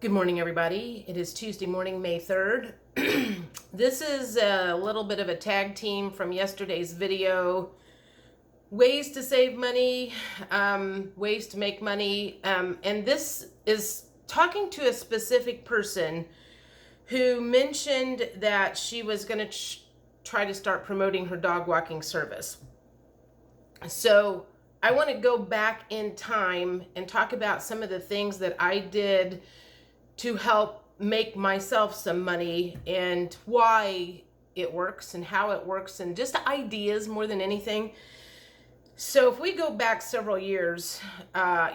Good morning, everybody. It is Tuesday morning, May 3rd. This is a little bit of a tag team from yesterday's video. Ways to save money, ways to make money. And this is talking to a specific person who mentioned that she was going to try to start promoting her dog walking service. So I want to go back in time and talk about some of the things that I did to help make myself some money and why it works and how it works and just ideas more than anything. So if we go back several years, I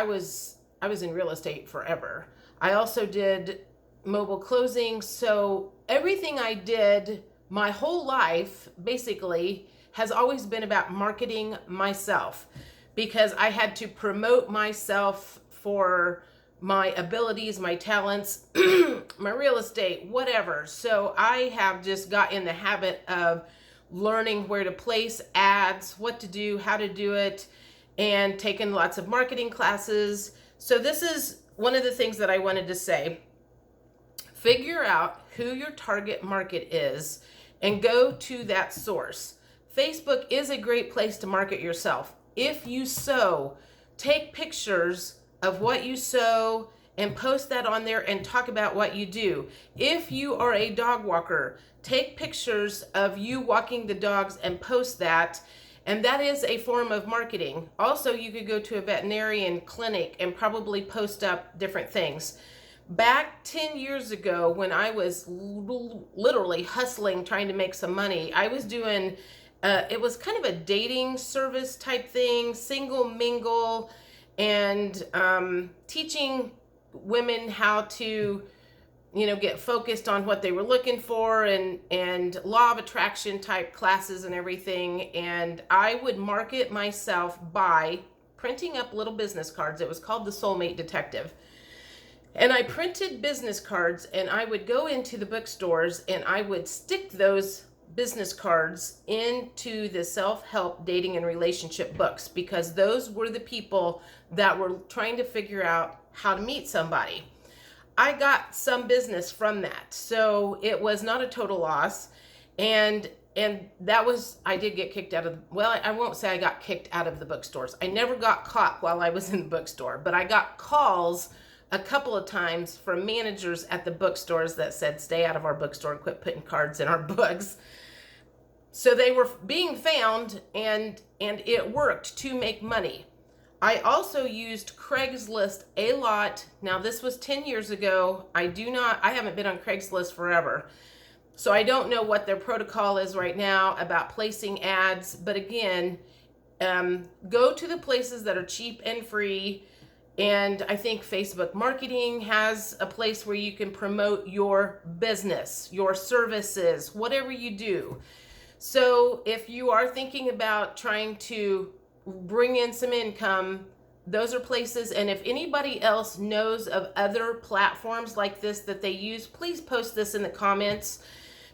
was in real estate forever. I also did mobile closing. So everything I did my whole life basically has always been about marketing myself because I had to promote myself for my abilities, my talents, my real estate, whatever. So I have just got in the habit of learning where to place ads, what to do, how to do it, and taken lots of marketing classes. So this is one of the things that I wanted to say. Figure out who your target market is and go to that source. Facebook is a great place to market yourself. If you sew, take pictures of what you sew and post that on there and talk about what you do. If you are a dog walker, take pictures of you walking the dogs and post that, and that is a form of marketing. Also, you could go to a veterinarian clinic and probably post up different things. Back 10 years ago, when I was literally hustling, trying to make some money, I was doing, it was kind of a dating service type thing, single mingle, and teaching women how to, get focused on what they were looking for and law of attraction type classes and everything. And I would market myself by printing up little business cards. It was called the Soulmate Detective. And I printed business cards and I would go into the bookstores and I would stick those business cards into the self-help dating and relationship books because those were the people that were trying to figure out how to meet somebody. I got some business from that, so it was not a total loss. And that was, I did get kicked out of, well, I won't say I got kicked out of the bookstores. I never got caught while I was in the bookstore, but I got calls a couple of times from managers at the bookstores that said, stay out of our bookstore and quit putting cards in our books. So they were being found and it worked to make money. I also used Craigslist a lot. Now this was 10 years ago. I haven't been on Craigslist forever. So I don't know what their protocol is right now about placing ads. But again, go to the places that are cheap and free. And I think Facebook marketing has a place where you can promote your business, your services, whatever you do. So if you are thinking about trying to bring in some income, those are places. And if anybody else knows of other platforms like this that they use, please post this in the comments.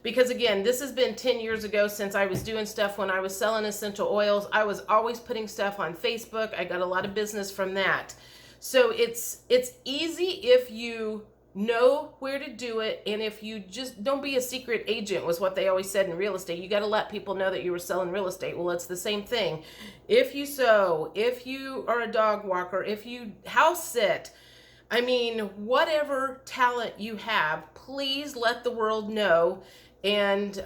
Because again, this has been 10 years ago since I was doing stuff when I was selling essential oils. I was always putting stuff on Facebook. I got a lot of business from that. So it's easy if you know where to do it, and if you just don't be a secret agent, was what they always said in real estate. You got to let people know that you were selling real estate. Well, it's the same thing. If you sew, if you are a dog walker, if you house sit, I mean, whatever talent you have, please let the world know. And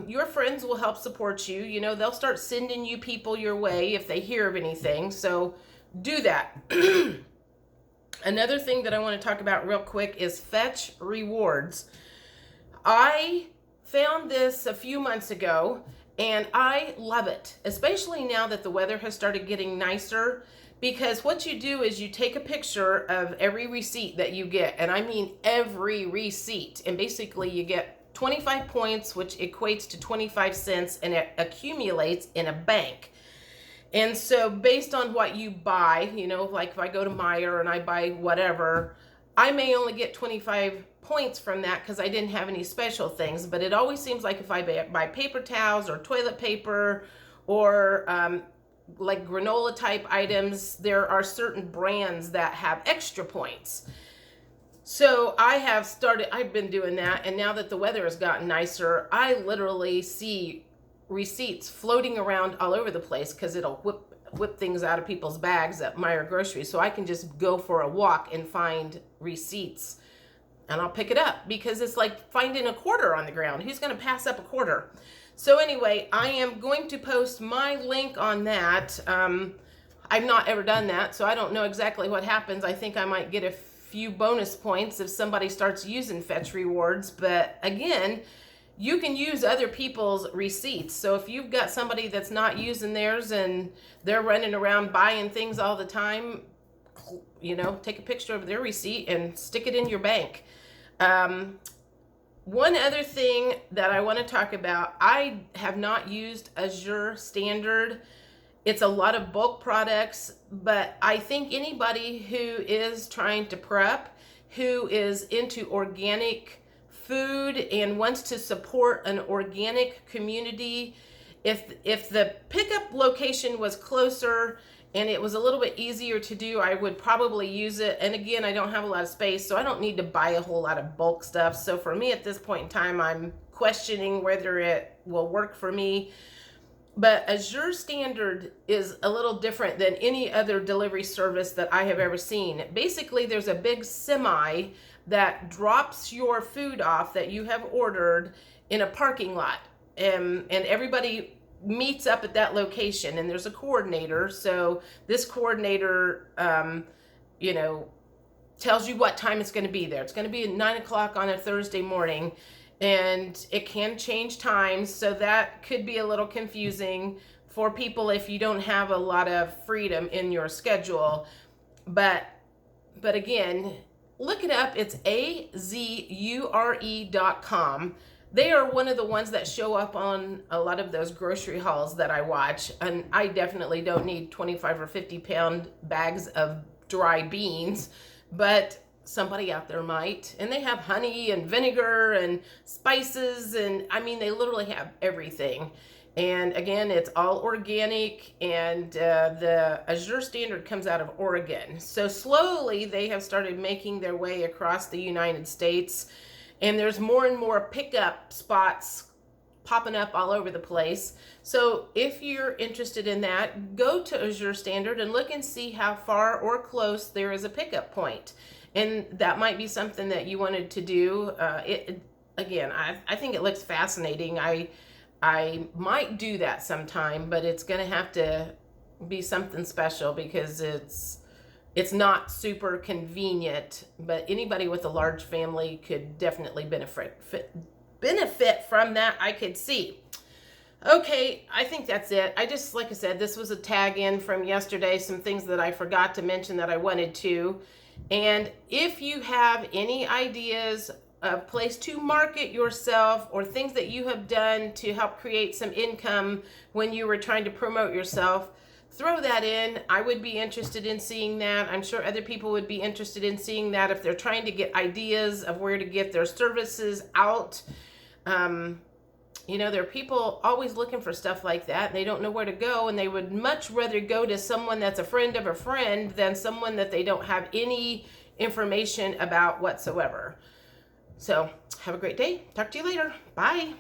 your friends will help support you. They'll start sending you people your way if they hear of anything. So do that. Another thing that I want to talk about real quick is fetch rewards. I found this a few months ago and I love it, especially now that the weather has started getting nicer, because what you do is you take a picture of every receipt that you get, and I mean every receipt, and basically you get 25 points, which equates to 25 cents, and it accumulates in a bank. And so based on what you buy, like if I go to Meijer and I buy whatever, I may only get 25 points from that because I didn't have any special things. But it always seems like if I buy paper towels or toilet paper or like granola type items, there are certain brands that have extra points. So I've been doing that, and now that the weather has gotten nicer, I literally see receipts floating around all over the place because it'll whip things out of people's bags at Meijer groceries. So I can just go for a walk and find receipts, and I'll pick it up because it's like finding a quarter on the ground. Who's going to pass up a quarter? So anyway, I am going to post my link on that. I've not ever done that, so I don't know exactly what happens. I think I might get a few bonus points if somebody starts using Fetch Rewards. But again, you can use other people's receipts. So if you've got somebody that's not using theirs and they're running around buying things all the time, take a picture of their receipt and stick it in your bank. One other thing that I want to talk about, I have not used Azure Standard. It's a lot of bulk products, but I think anybody who is trying to prep, who is into organic food and wants to support an organic community, if the pickup location was closer and it was a little bit easier to do, I would probably use it. And again, I don't have a lot of space, so I don't need to buy a whole lot of bulk stuff. So for me at this point in time, I'm questioning whether it will work for me. But Azure Standard is a little different than any other delivery service that I have ever seen. Basically, there's a big semi that drops your food off that you have ordered in a parking lot. And everybody meets up at that location, and there's a coordinator. So this coordinator, tells you what time it's going to be there. It's going to be at 9 o'clock on a Thursday morning. And it can change times, so that could be a little confusing for people if you don't have a lot of freedom in your schedule. But again, look it up. It's azure.com. They are one of the ones that show up on a lot of those grocery hauls that I watch, and I definitely don't need 25 or 50 pound bags of dry beans, but somebody out there might. And they have honey and vinegar and spices, and I mean, they literally have everything. And again, it's all organic, and the Azure Standard comes out of Oregon. So slowly they have started making their way across the United States, and there's more and more pickup spots popping up all over the place. So if you're interested in that, go to Azure Standard and look and see how far or close there is a pickup point. And that might be something that you wanted to do. Again, I think it looks fascinating. I might do that sometime, but it's going to have to be something special because it's not super convenient. But anybody with a large family could definitely benefit from that, I could see. Okay, I think that's it. Like I said, this was a tag in from yesterday, some things that I forgot to mention that I wanted to. And if you have any ideas, a place to market yourself, or things that you have done to help create some income when you were trying to promote yourself, throw that in. I would be interested in seeing that. I'm sure other people would be interested in seeing that if they're trying to get ideas of where to get their services out. There are people always looking for stuff like that, and they don't know where to go, and they would much rather go to someone that's a friend of a friend than someone that they don't have any information about whatsoever. So have a great day. Talk to you later. Bye.